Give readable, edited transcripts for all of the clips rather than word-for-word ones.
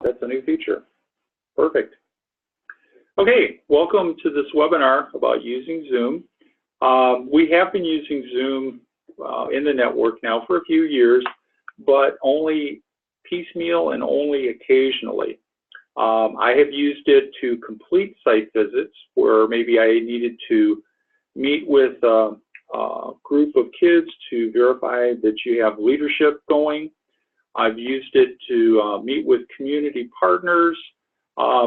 That's a new feature. Perfect. Okay, welcome to this webinar about using Zoom. We have been using Zoom in the network now for a few years, but only piecemeal and only occasionally. I have used it to complete site visits where maybe I needed to meet with a group of kids to verify that you have leadership going. I've used it to meet with community partners,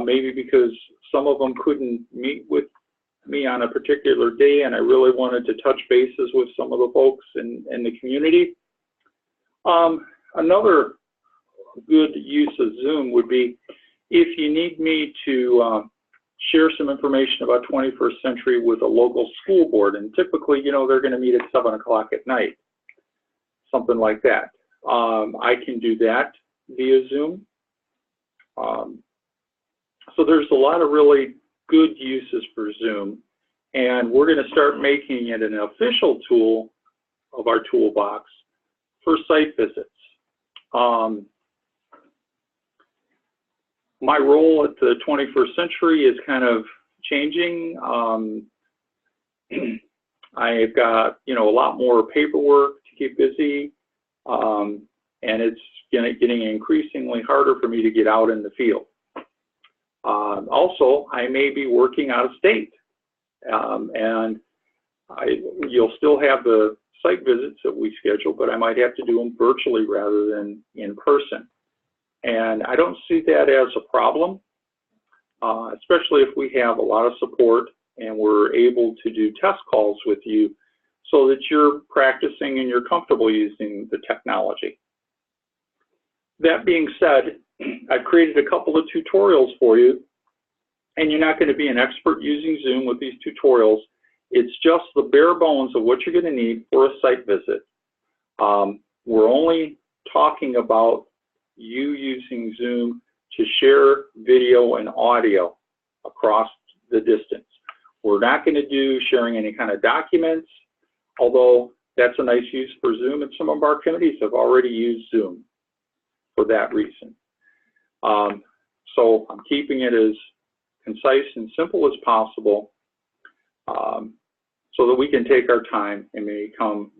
maybe because some of them couldn't meet with me on a particular day and I really wanted to touch bases with some of the folks in the community. Another good use of Zoom would be if you need me to share some information about 21st Century with a local school board, and typically, you know, they're going to meet at 7 o'clock at night, something like that. I can do that via Zoom. So there's a lot of really good uses for Zoom, and we're going to start making it an official tool of our toolbox for site visits. My role at the 21st Century is kind of changing. I've got, you know, a lot more paperwork to keep busy, and it's getting increasingly harder for me to get out in the field. Also, I may be working out of state, and you'll still have the site visits that we schedule, but I might have to do them virtually rather than in person. And I don't see that as a problem, especially if we have a lot of support and we're able to do test calls with you so that you're practicing and you're comfortable using the technology. That being said, I've created a couple of tutorials for you, and you're not going to be an expert using Zoom with these tutorials. It's just the bare bones of what you're going to need for a site visit. We're only talking about you using Zoom to share video and audio across the distance. We're not going to do sharing any kind of documents, although that's a nice use for Zoom, and some of our committees have already used Zoom for that reason. So I'm keeping it as concise and simple as possible so that we can take our time and become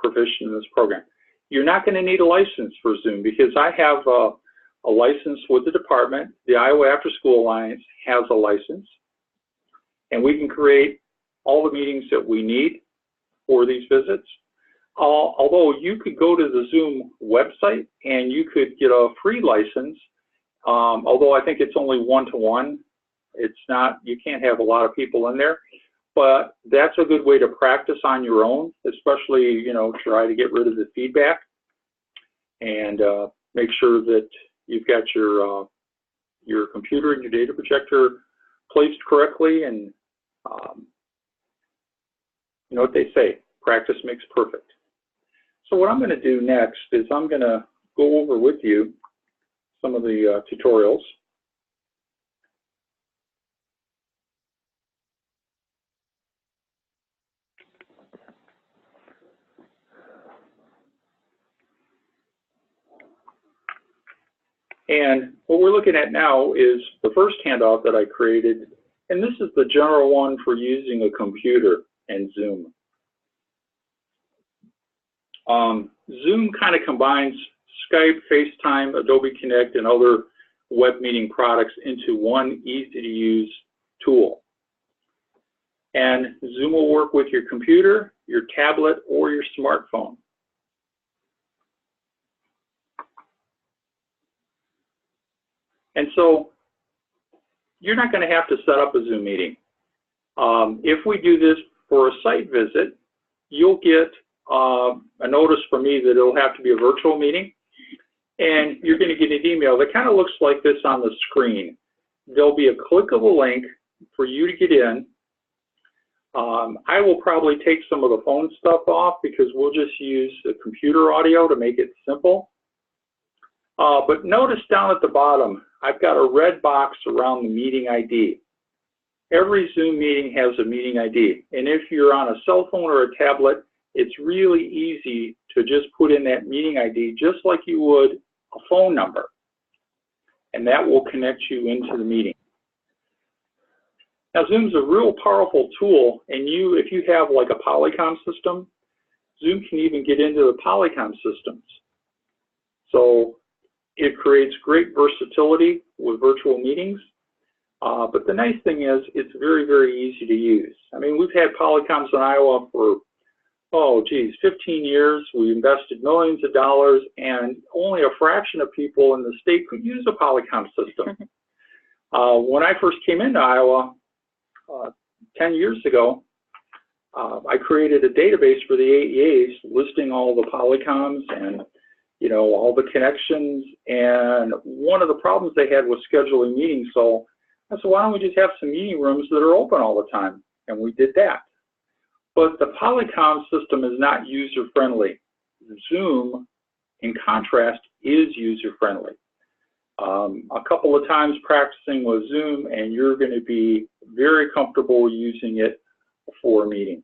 proficient in this program. You're not going to need a license for Zoom because I have a license with the department. The Iowa After School Alliance has a license, and we can create all the meetings that we need for these visits. Although you could go to the Zoom website and you could get a free license, although I think it's only one-to-one. It's not, you can't have a lot of people in there, but that's a good way to practice on your own, especially, you know, try to get rid of the feedback and make sure that you've got your computer and your data projector placed correctly. And you know what they say, practice makes perfect. So what I'm going to do next is I'm going to go over with you some of the tutorials. And what we're looking at now is the first handout that I created, and this is the general one for using a computer and Zoom. Zoom kind of combines Skype, FaceTime, Adobe Connect, and other web meeting products into one easy-to-use tool. And Zoom will work with your computer, your tablet, or your smartphone. And so you're not going to have to set up a Zoom meeting. If we do this for a site visit, you'll get a notice from me that it'll have to be a virtual meeting, and you're going to get an email that kind of looks like this on the screen. There'll be a clickable link for you to get in. I will probably take some of the phone stuff off because we'll just use the computer audio to make it simple. But notice down at the bottom, I've got a red box around the meeting ID. Every Zoom meeting has a meeting ID. And if you're on a cell phone or a tablet, it's really easy to just put in that meeting ID just like you would a phone number. and that will connect you into the meeting. Now, Zoom's a real powerful tool, and if you have like a Polycom system, Zoom can even get into the Polycom systems. So it creates great versatility with virtual meetings. But the nice thing is it's very, very easy to use. I mean, we've had Polycoms in Iowa for, 15 years. We invested millions of dollars, and only a fraction of people in the state could use a Polycom system. When I first came into Iowa 10 years ago, I created a database for the AEAs listing all the Polycoms and all the connections, and one of the problems they had was scheduling meetings. So I said, why don't we just have some meeting rooms that are open all the time? And we did that. But the Polycom system is not user-friendly. Zoom, in contrast, is user-friendly. A couple of times practicing with Zoom, and you're going to be very comfortable using it for a meeting.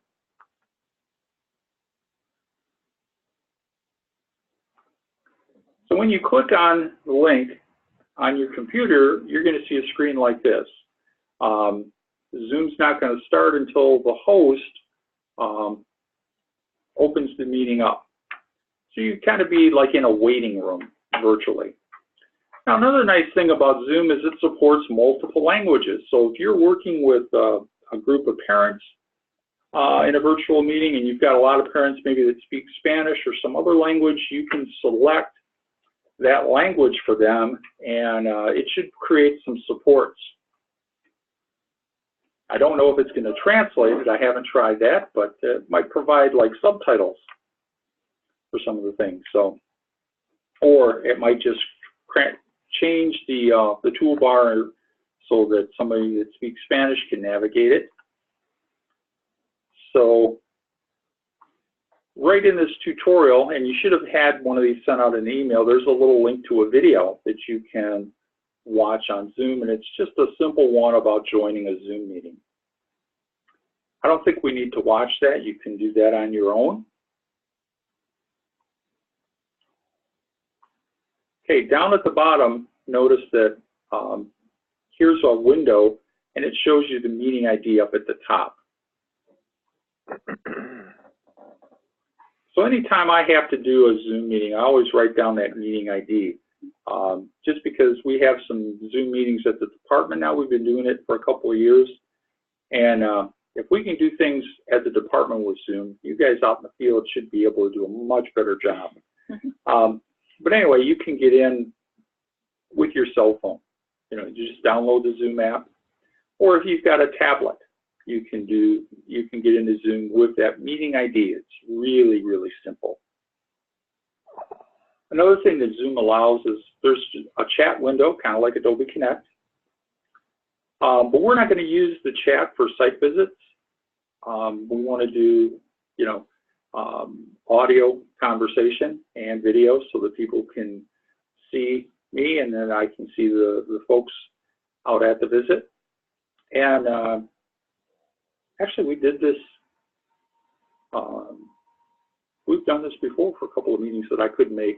So when you click on the link on your computer, you're going to see a screen like this. Zoom's not going to start until the host opens the meeting up. So you kind of be like in a waiting room virtually. Now, another nice thing about Zoom is it supports multiple languages. So if you're working with a group of parents in a virtual meeting, and you've got a lot of parents maybe that speak Spanish or some other language, you can select that language for them, and it should create some supports. I don't know if it's going to translate it. I haven't tried that, but it might provide like subtitles for some of the things. So, or it might just change the toolbar so that somebody that speaks Spanish can navigate it. So, right in this tutorial, and you should have had one of these sent out in an email, there's a little link to a video that you can watch on Zoom, and it's just a simple one about joining a Zoom meeting. I don't think we need to watch that. You can do that on your own. Okay, down at the bottom, notice that here's a window, and it shows you the meeting ID up at the top. So anytime I have to do a Zoom meeting, I always write down that meeting ID. Just because we have some Zoom meetings at the department now, we've been doing it for a couple of years. And if we can do things at the department with Zoom, you guys out in the field should be able to do a much better job. But anyway, you can get in with your cell phone. You just download the Zoom app. Or if you've got a tablet, you can get into Zoom with that meeting ID. It's really, really simple. Another thing that Zoom allows is there's a chat window, kind of like Adobe Connect. But we're not going to use the chat for site visits. We want to do, audio conversation and video so that people can see me, and then I can see the folks out at the visit. And actually, we did this. We've done this before for a couple of meetings that I couldn't make.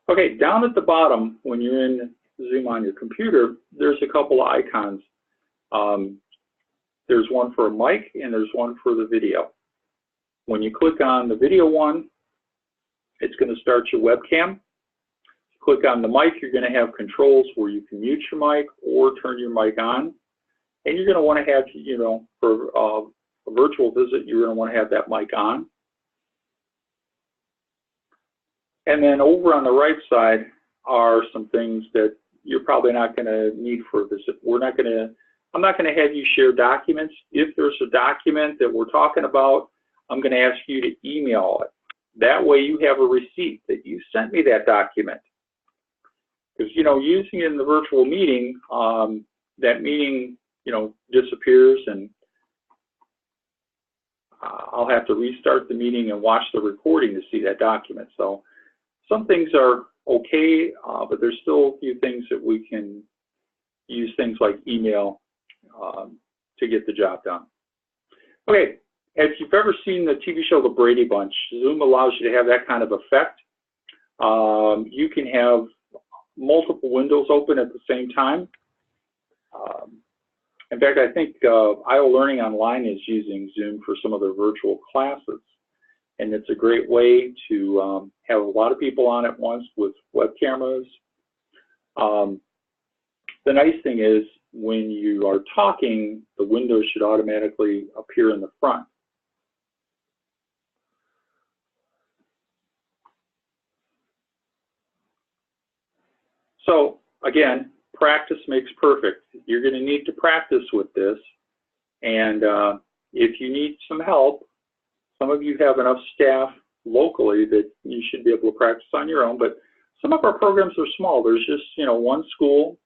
Okay, down at the bottom, when you're in Zoom on your computer, there's a couple of icons. There's one for a mic, and there's one for the video. When you click on the video one, it's going to start your webcam. Click on the mic, you're going to have controls where you can mute your mic or turn your mic on. And you're going to want to have, for a virtual visit, you're going to want to have that mic on. And then over on the right side are some things that you're probably not going to need for a visit. I'm not going to have you share documents. If there's a document that we're talking about, I'm going to ask you to email it. That way you have a receipt that you sent me that document. Because, using it in the virtual meeting, that meeting, disappears, and I'll have to restart the meeting and watch the recording to see that document. So some things are okay, but there's still a few things that we can use things like email to get the job done. Okay, if you've ever seen the TV show The Brady Bunch, Zoom allows you to have that kind of effect. You can have multiple windows open at the same time. In fact, I think IO Learning Online is using Zoom for some of their virtual classes. And it's a great way to have a lot of people on at once with web cameras. The nice thing is when you are talking, the windows should automatically appear in the front. So again, practice makes perfect. You're going to need to practice with this. And if you need some help, some of you have enough staff locally that you should be able to practice on your own, but some of our programs are small. There's just, one school,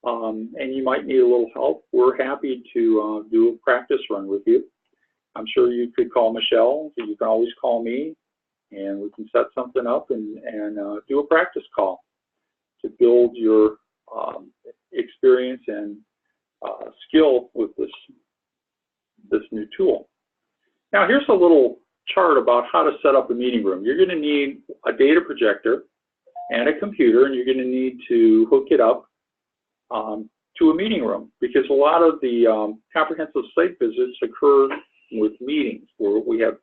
and you might need a little help. We're happy to do a practice run with you. I'm sure you could call Michelle. You can always call me, and we can set something up and do a practice call to build your experience and skill with this new tool. Now, here's a little chart about how to set up a meeting room. You're going to need a data projector and a computer, and you're going to need to hook it up to a meeting room, because a lot of the comprehensive site visits occur with meetings where we have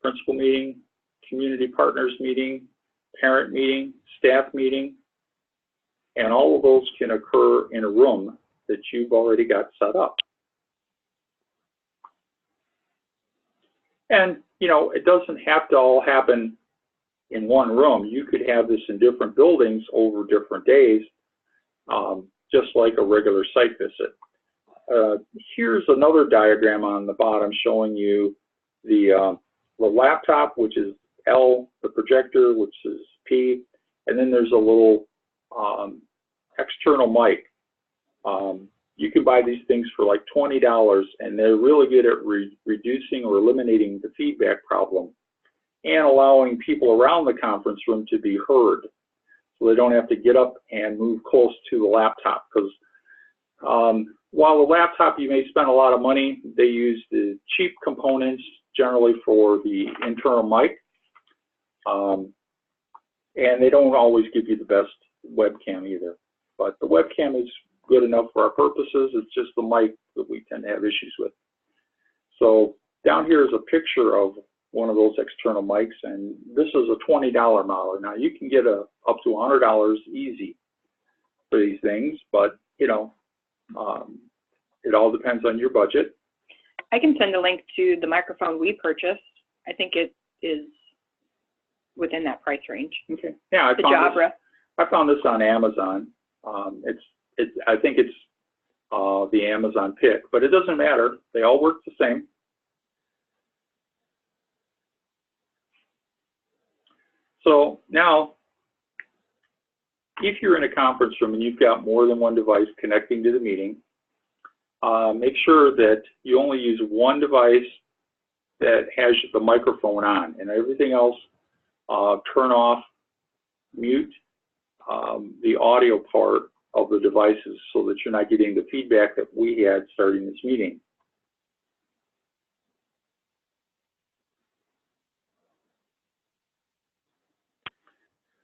principal meeting, community partners meeting, parent meeting, staff meeting, and all of those can occur in a room that you've already got set up. And, it doesn't have to all happen in one room. You could have this in different buildings over different days, just like a regular site visit. Here's another diagram on the bottom showing you the laptop, which is L, the projector, which is P, and then there's a little external mic. You can buy these things for like $20, and they're really good at reducing or eliminating the feedback problem and allowing people around the conference room to be heard, so they don't have to get up and move close to the laptop. Because while the laptop, you may spend a lot of money, they use the cheap components generally for the internal mic, and they don't always give you the best webcam either. But the webcam is good enough for our purposes. It's just the mic that we tend to have issues with. So down here is a picture of one of those external mics, and this is a $20 model. Now you can get up to $100 easy for these things, but it all depends on your budget. I can send a link to the microphone we purchased. I think it is within that price range. Okay. Yeah, I found this on Amazon. I think it's the Amazon pick, but it doesn't matter. They all work the same. So now, if you're in a conference room and you've got more than one device connecting to the meeting, make sure that you only use one device that has the microphone on, and everything else, turn off, mute the audio part of the devices so that you're not getting the feedback that we had starting this meeting.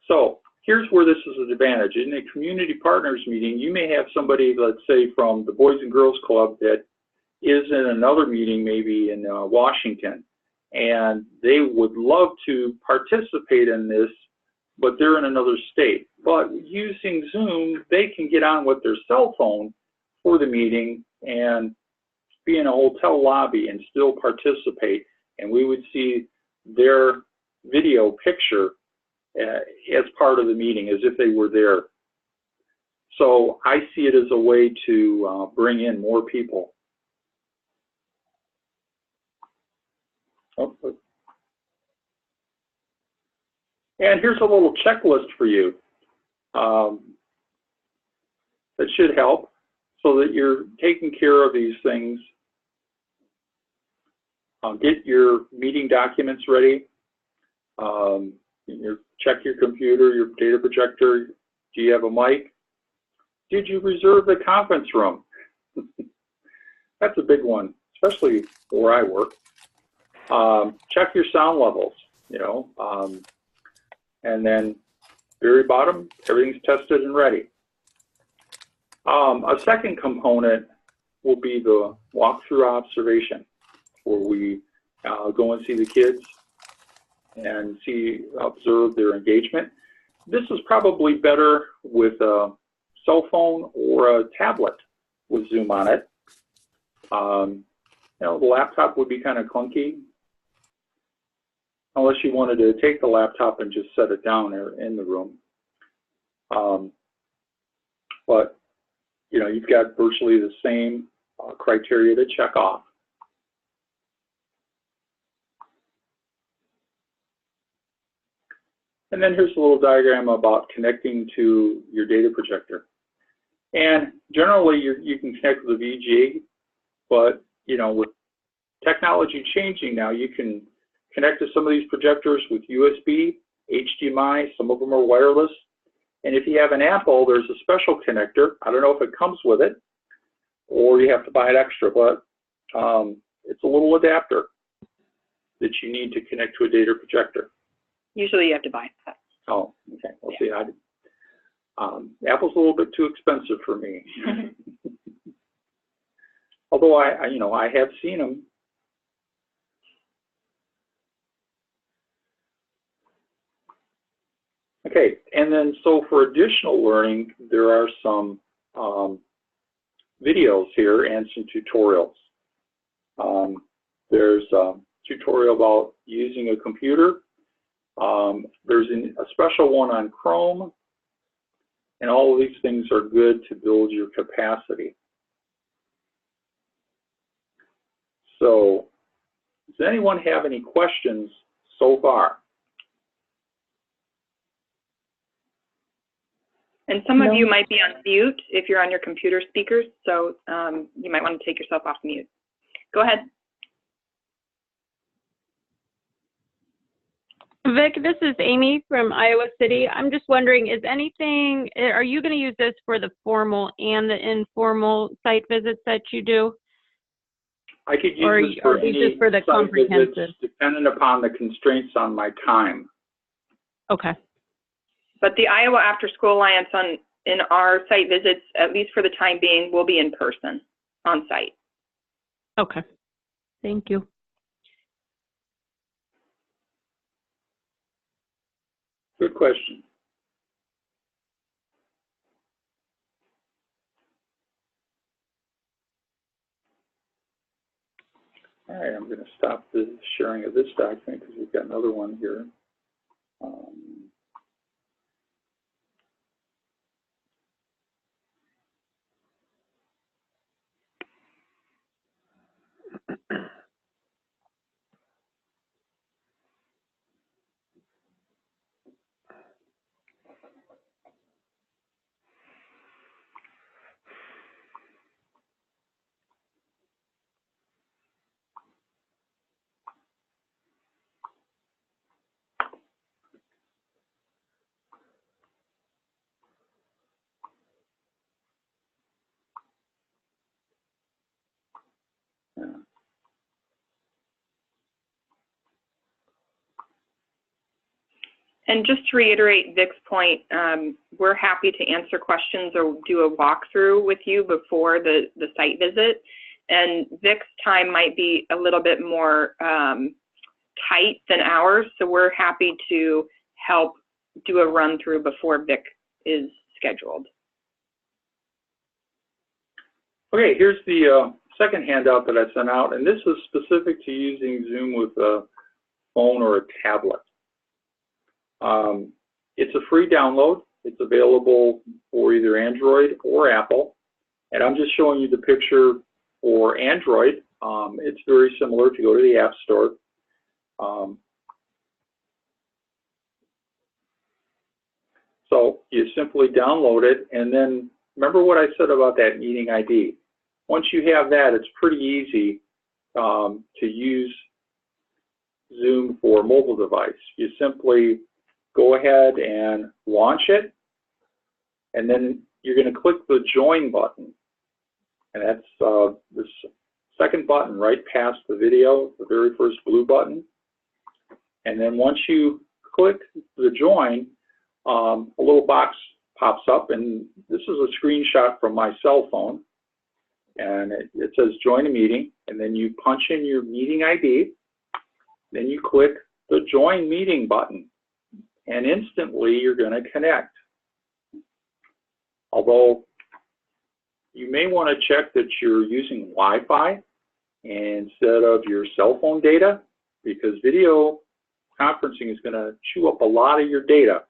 So here's where this is an advantage. In a community partners meeting, you may have somebody, let's say, from the Boys and Girls Club that is in another meeting, maybe in Washington, and they would love to participate in this, but they're in another state. But using Zoom, they can get on with their cell phone for the meeting and be in a hotel lobby and still participate. And we would see their video picture as part of the meeting, as if they were there. So I see it as a way to bring in more people. And here's a little checklist for you that should help so that you're taking care of these things. Get your meeting documents ready. Check your computer, your data projector. Do you have a mic? Did you reserve the conference room? That's a big one, especially where I work. Check your sound levels, you know, and then very bottom, everything's tested and ready. A second component will be the walkthrough observation, where we go and see the kids and observe their engagement. This is probably better with a cell phone or a tablet with Zoom on it. You know, the laptop would be kind of clunky, unless you wanted to take the laptop and just set it down there in the room. But, you know, you've got virtually the same criteria to check off. And then here's a little diagram about connecting to your data projector. And generally, you can connect with a VGA, but, you know, with technology changing now, you can connect to some of these projectors with USB, HDMI, some of them are wireless. And if you have an Apple, there's a special connector. I don't know if it comes with it or you have to buy it extra, but it's a little adapter that you need to connect to a data projector. Usually you have to buy that. Oh, okay. Well, yeah. See, Apple's a little bit too expensive for me. Although you know, I have seen them. Okay, and then so for additional learning, there are some videos here and some tutorials. There's a tutorial about using a computer. There's a special one on Chrome, and all of these things are good to build your capacity. So, does anyone have any questions so far? And some of you might be on mute if you're on your computer speakers, so you might want to take yourself off mute. Go ahead. Vic, this is Amy from Iowa City. I'm just wondering, are you going to use this for the formal and the informal site visits that you do? I could use this for any just for the comprehensive visits, dependent upon the constraints on my time. Okay. But the Iowa After School Alliance in our site visits, at least for the time being, will be in person on site. Okay. Thank you. Good question. All right, I'm going to stop the sharing of this document because we've got another one here. Yeah. And just to reiterate Vic's point, we're happy to answer questions or do a walkthrough with you before the site visit. And Vic's time might be a little bit more tight than ours, so we're happy to help do a run through before Vic is scheduled. Okay, here's the second handout that I sent out, and this is specific to using Zoom with a phone or a tablet. It's a free download. It's available for either Android or Apple. And I'm just showing you the picture for Android. It's very similar if you go to the App Store. So you simply download it, and then remember what I said about that meeting ID. Once you have that, it's pretty easy to use Zoom for a mobile device. You simply go ahead and launch it, and then you're going to click the join button. And that's this second button right past the video, the very first blue button. And then once you click the join, a little box pops up, and this is a screenshot from my cell phone. And it says join a meeting, and then you punch in your meeting ID, then you click the join meeting button, and instantly you're going to connect. Although you may want to check that you're using Wi-Fi instead of your cell phone data, because video conferencing is going to chew up a lot of your data.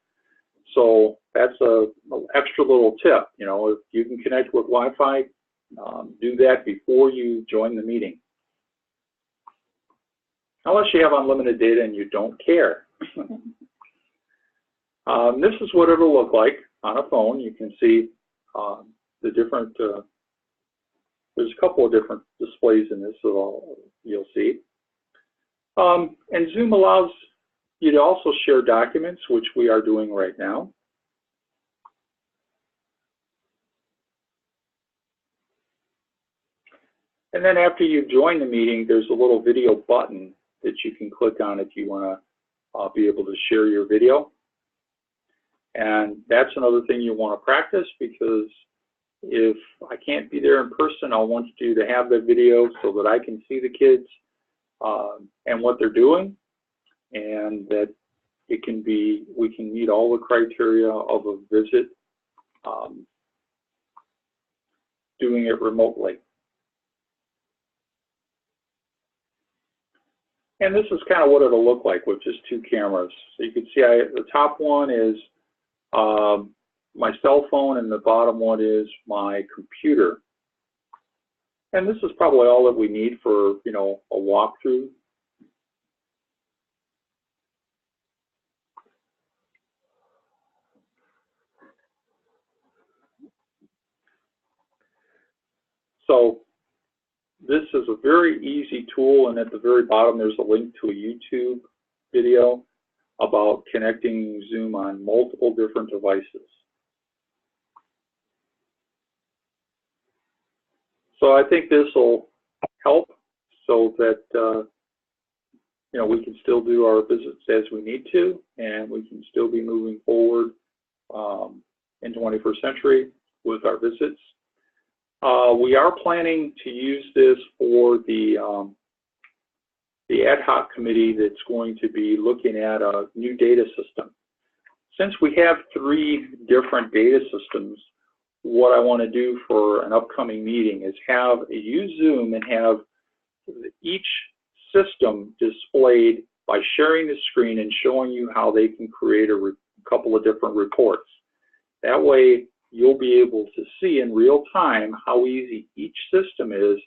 So that's an extra little tip. You know, if you can connect with Wi-Fi, do that before you join the meeting. Unless you have unlimited data and you don't care. This is what it'll look like on a phone. You can see the different, there's a couple of different displays in this, so you'll see. And Zoom allows you to also share documents, which we are doing right now. And then after you join the meeting, there's a little video button that you can click on if you want to be able to share your video. And that's another thing you want to practice, because if I can't be there in person, I want you to have that video so that I can see the kids and what they're doing, and that it can be, we can meet all the criteria of a visit doing it remotely. And this is kind of what it'll look like with just two cameras. So you can see the top one is my cell phone, and the bottom one is my computer. And this is probably all that we need for, you know, a walkthrough. So this is a very easy tool, and at the very bottom there's a link to a YouTube video about connecting Zoom on multiple different devices. So I think this will help so that you know, we can still do our visits as we need to, and we can still be moving forward in 21st century with our visits. We are planning to use this for the ad hoc committee that's going to be looking at a new data system. Since we have 3 different data systems, what I want to do for an upcoming meeting is use Zoom and have each system displayed by sharing the screen and showing you how they can create a couple of different reports. That way you'll be able to see in real time how easy each system is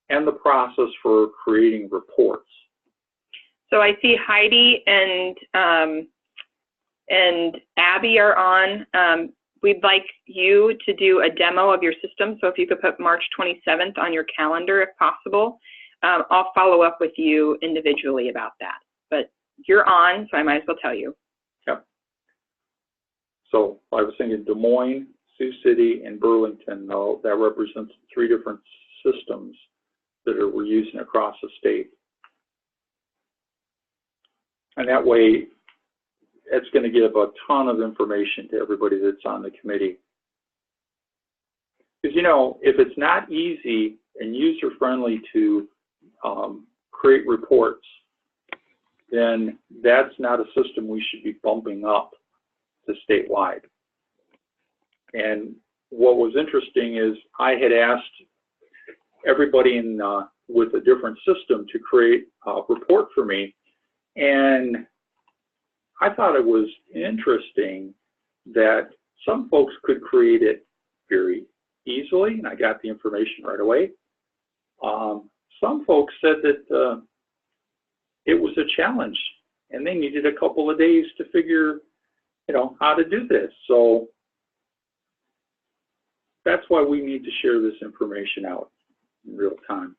and the process for creating reports. So I see Heidi and Abby are on. We'd like you to do a demo of your system. So if you could put March 27th on your calendar, if possible. I'll follow up with you individually about that. But you're on, so I might as well tell you. Yep. So I was thinking Des Moines, Sioux City, and Burlington. Though that represents 3 different systems that we're using across the state. And that way, it's going to give a ton of information to everybody that's on the committee. Because, you know, if it's not easy and user-friendly to create reports, then that's not a system we should be bumping up to statewide. And what was interesting is I had asked everybody with a different system to create a report for me, and I thought it was interesting that some folks could create it very easily, and I got the information right away. Some folks said that it was a challenge, and they needed a couple of days to figure, you know, how to do this. So that's why we need to share this information out in real time.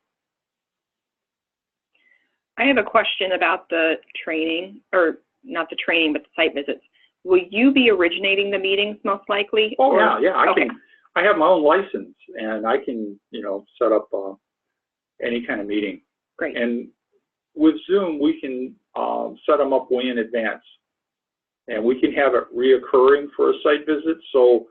I have a question about the training, or not the training, but the site visits. Will you be originating the meetings most likely? Oh, yeah, I I have my own license, and I can, set up any kind of meeting. Great. And with Zoom, we can set them up way in advance, and we can have it reoccurring for a site visit. So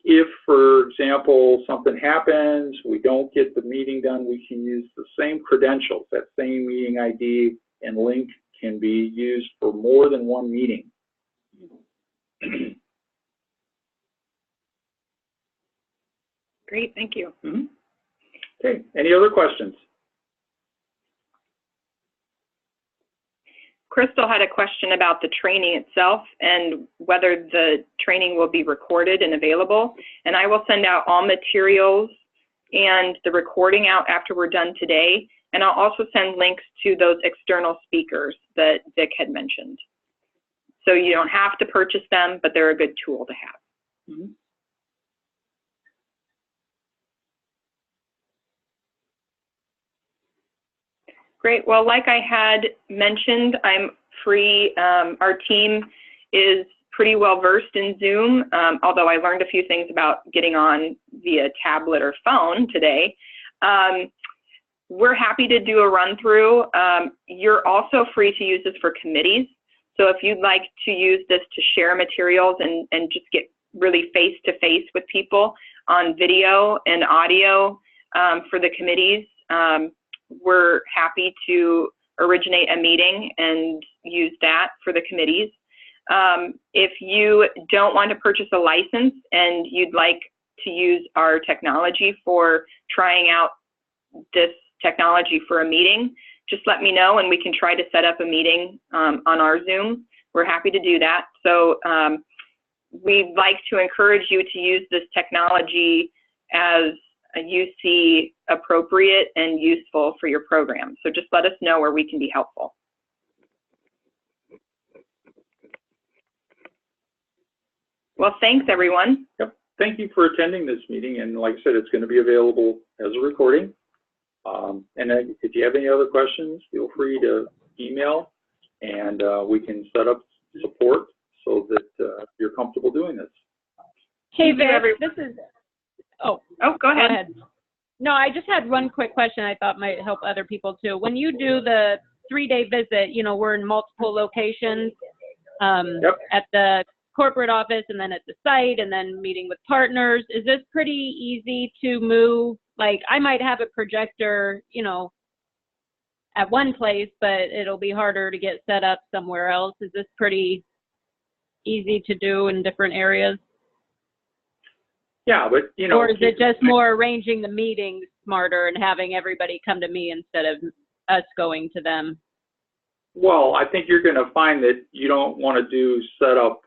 if, for example, something happens, we don't get the meeting done, we can use the same credentials, that same meeting ID and link can be used for more than one meeting. Great, thank you. Mm-hmm. Okay, any other questions? Crystal had a question about the training itself and whether the training will be recorded and available. And I will send out all materials and the recording out after we're done today. And I'll also send links to those external speakers that Vic had mentioned. So you don't have to purchase them, but they're a good tool to have. Mm-hmm. Great. Well, like I had mentioned, I'm free. Our team is pretty well versed in Zoom, although I learned a few things about getting on via tablet or phone today. We're happy to do a run through. You're also free to use this for committees. So if you'd like to use this to share materials and just get really face-to-face with people on video and audio for the committees, we're happy to originate a meeting and use that for the committees. If you don't want to purchase a license and you'd like to use our technology for trying out this technology for a meeting, just let me know and we can try to set up a meeting on our Zoom. We're happy to do that. So we'd like to encourage you to use this technology as you see appropriate and useful for your program. So just let us know where we can be helpful. Well, thanks everyone. Yep. Thank you for attending this meeting. And like I said, it's going to be available as a recording. And if you have any other questions, feel free to email and we can set up support so that you're comfortable doing this. Hey, Vic, this is... Oh, go ahead. No, I just had one quick question I thought might help other people too. When you do the 3-day visit, we're in multiple locations at the corporate office and then at the site and then meeting with partners. Is this pretty easy to move? Like I might have a projector, at one place, but it'll be harder to get set up somewhere else. Is this pretty easy to do in different areas? Yeah, but or is it just more arranging the meetings smarter and having everybody come to me instead of us going to them? Well, I think you're going to find that you don't want to do setup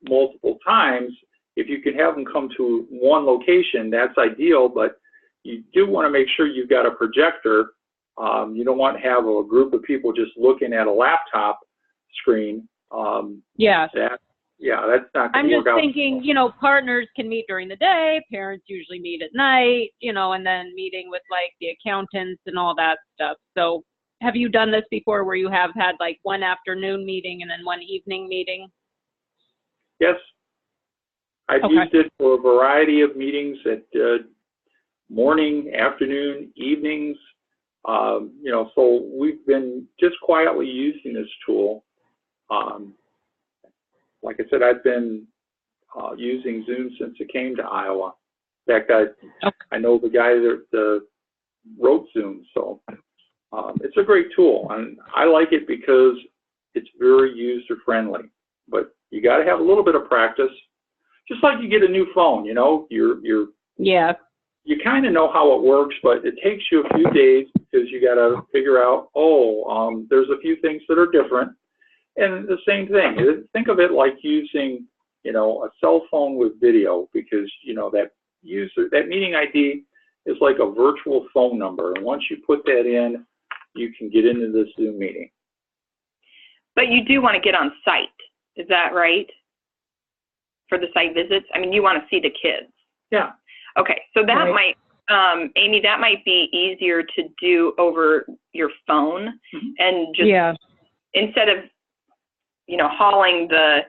multiple times. If you can have them come to one location, that's ideal, but you do want to make sure you've got a projector. You don't want to have a group of people just looking at a laptop screen. Yeah. That's not going to work out. I'm just thinking, partners can meet during the day, parents usually meet at night, and then meeting with like the accountants and all that stuff. So have you done this before where you have had like one afternoon meeting and then one evening meeting? Yes. I've used it for a variety of meetings at morning, afternoon, evenings. So we've been just quietly using this tool. Like I said, I've been using Zoom since it came to Iowa. In fact, I know the guy that wrote Zoom, so it's a great tool, and I like it because it's very user-friendly. But you got to have a little bit of practice, just like you get a new phone. You kind of know how it works, but it takes you a few days because you got to figure out, there's a few things that are different. And the same thing, think of it like using, a cell phone with video, because, that meeting ID is like a virtual phone number. And once you put that in, you can get into this Zoom meeting. But you do want to get on site, is that right? For the site visits? I mean, you want to see the kids. Yeah. Okay, so that might, Amy, that might be easier to do over your phone and just instead of, hauling the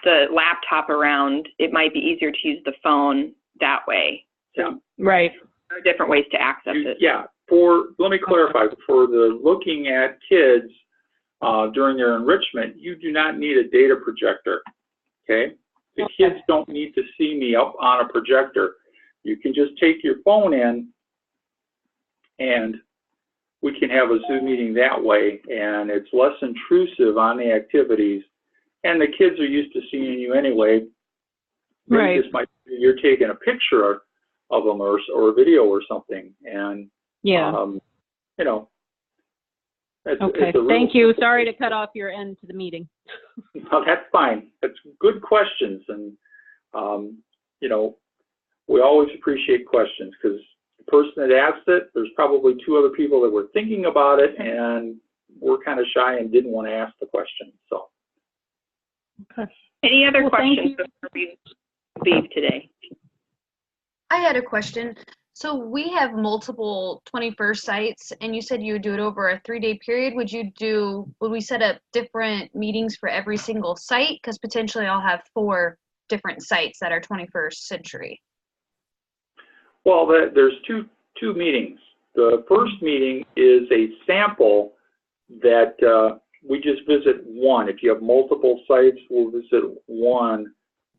the laptop around, it might be easier to use the phone that way. So Right. there are different ways to access it. Yeah. Let me clarify, for the looking at kids during their enrichment, you do not need a data projector, okay? The kids don't need to see me up on a projector. You can just take your phone in and we can have a Zoom meeting that way, and it's less intrusive on the activities, and the kids are used to seeing you anyway. Right. This might be you're taking a picture of them or a video or something, and Yeah. you know. Okay. Thank you. Sorry to cut off your end to the meeting. No, that's fine. That's good questions, and you know, we always appreciate questions because the person that asked it, there's probably 2 other people that were thinking about it, and we're kind of shy and didn't want to ask the question. So. Okay. Any other questions before we leave today? I had a question. So we have multiple 21st sites, and you said you would do it over a 3-day period. Would we set up different meetings for every single site? Because potentially I'll have 4 different sites that are 21st century. Well, there's two meetings. The first meeting is a sample that we just visit one. If you have multiple sites, we'll visit one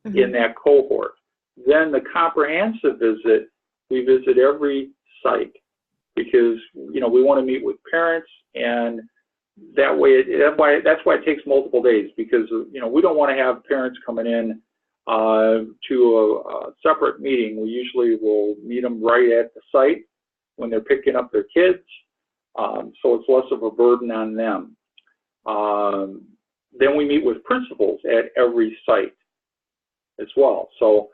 in that cohort. Then the comprehensive visit, we visit every site because, you know, we want to meet with parents, and that way, that's why it takes multiple days, because, you know, we don't want to have parents coming in to a separate meeting. We usually will meet them right at the site when they're picking up their kids, so it's less of a burden on them. Then we meet with principals at every site as well. So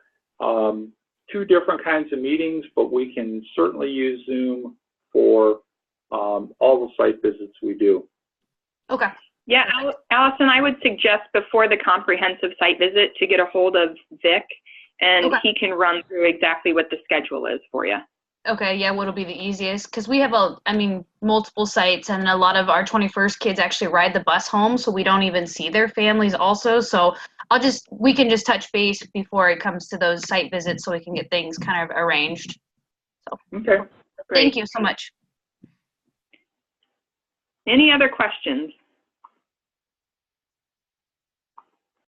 2 different kinds of meetings, but we can certainly use Zoom for all the site visits we do. Okay. Yeah, Allison, I would suggest before the comprehensive site visit to get a hold of Vic, and he can run through exactly what the schedule is for you. Okay, yeah, what'll be the easiest? Because we have multiple sites, and a lot of our 21st kids actually ride the bus home, so we don't even see their families also. So we can just touch base before it comes to those site visits so we can get things kind of arranged. So, okay. Thank you so much. Any other questions?